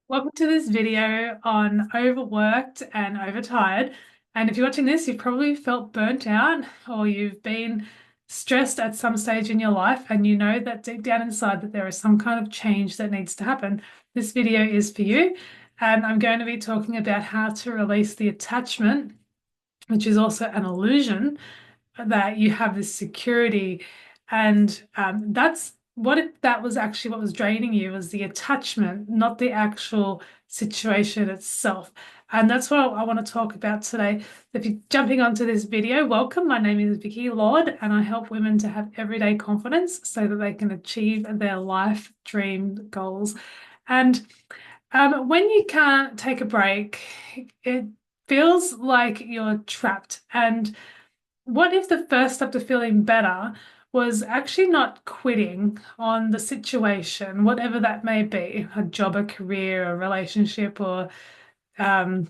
Welcome to this video on overworked and overtired. And if you're watching this, you've probably felt burnt out or you've been stressed at some stage in your life and you know that deep down inside that there is some kind of change that needs to happen. This video is for you. And I'm going to be talking about how to release the attachment, which is also an illusion that you have this security. And that's what if that was actually what was draining you was the attachment, not the actual situation itself. And that's what I want to talk about today. If you're jumping onto this video, welcome. My name is Vicky Lord, and I help women to have everyday confidence so that they can achieve their life dream goals. And when you can't take a break, it feels like you're trapped. And what if the first step to feeling better was actually not quitting on the situation, whatever that may be, a job, a career, a relationship, or um,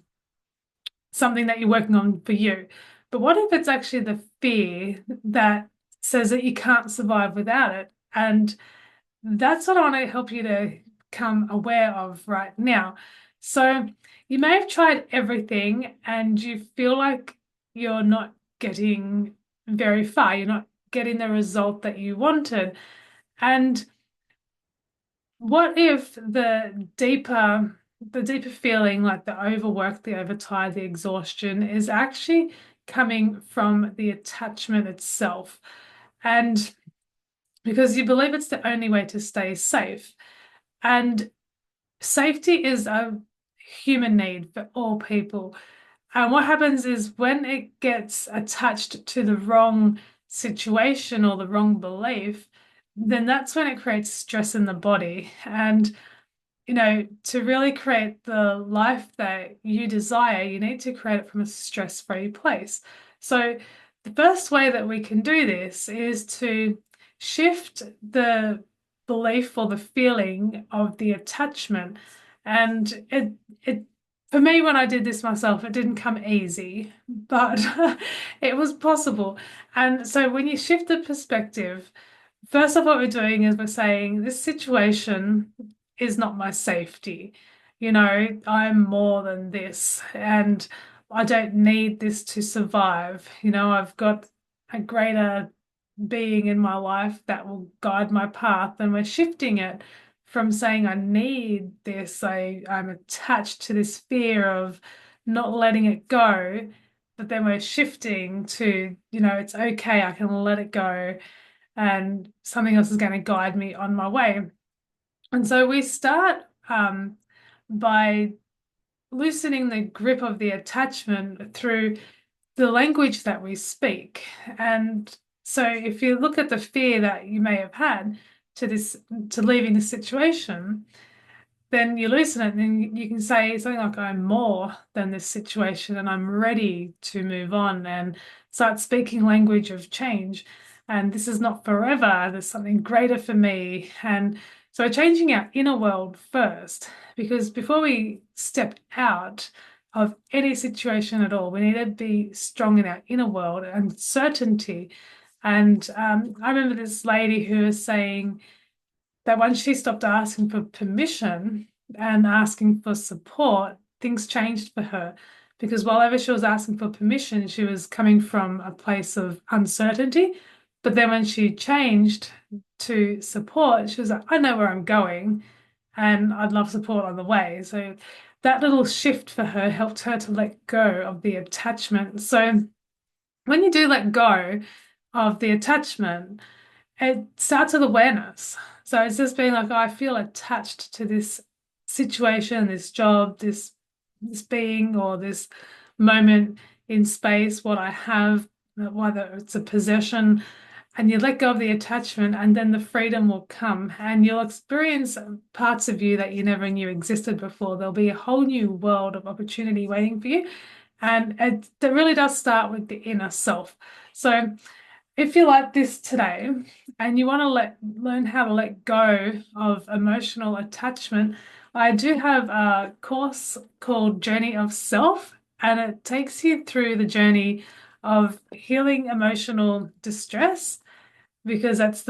something that you're working on for you. But what if it's actually the fear that says that you can't survive without it? And that's what I want to help you to become aware of right now. So you may have tried everything and you feel like you're not getting very far. You're not getting the result that you wanted. And what if the deeper feeling, like the overwork, the overtired, the exhaustion, is actually coming from the attachment itself? And because you believe it's the only way to stay safe. And safety is a human need for all people. And what happens is when it gets attached to the wrong situation or the wrong belief, then that's when it creates stress in the body. And, to really create the life that you desire, you need to create it from a stress-free place. So the first way that we can do this is to shift the belief or the feeling of the attachment. And it for me, when I did this myself, it didn't come easy, but it was possible. And so when you shift the perspective, first off, what we're doing is we're saying this situation is not my safety. I'm more than this, and I don't need this to survive. I've got a greater being in my life that will guide my path, and we're shifting it from saying I need this, I'm attached to this fear of not letting it go, but then we're shifting to, it's okay, I can let it go, and something else is going to guide me on my way. And so we start by loosening the grip of the attachment through the language that we speak. And so if you look at the fear that you may have had to this, to leaving the situation, then you loosen it and then you can say something like, I'm more than this situation and I'm ready to move on, and start speaking language of change. And this is not forever, there's something greater for me. And so changing our inner world first, because before we step out of any situation at all, we need to be strong in our inner world and certainty. And I remember this lady who was saying, that once she stopped asking for permission and asking for support, things changed for her. Because while ever she was asking for permission, she was coming from a place of uncertainty. But then when she changed to support, she was like, I know where I'm going and I'd love support on the way. So that little shift for her helped her to let go of the attachment. So when you do let go of the attachment, it starts with awareness. So it's just being like, oh, I feel attached to this situation, this job, this being, or this moment in space, what I have, whether it's a possession, and you let go of the attachment, and then the freedom will come, and you'll experience parts of you that you never knew existed before. There'll be a whole new world of opportunity waiting for you. And it really does start with the inner self. So if you're like this today and you want to learn how to let go of emotional attachment, I do have a course called Journey of Self, and it takes you through the journey of healing emotional distress, because it's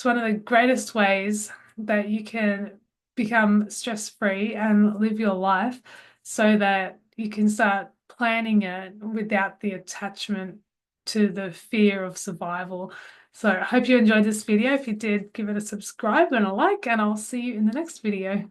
one of the greatest ways that you can become stress-free and live your life so that you can start planning it without the attachment to the fear of survival. So I hope you enjoyed this video. If you did, give it a subscribe and a like, and I'll see you in the next video.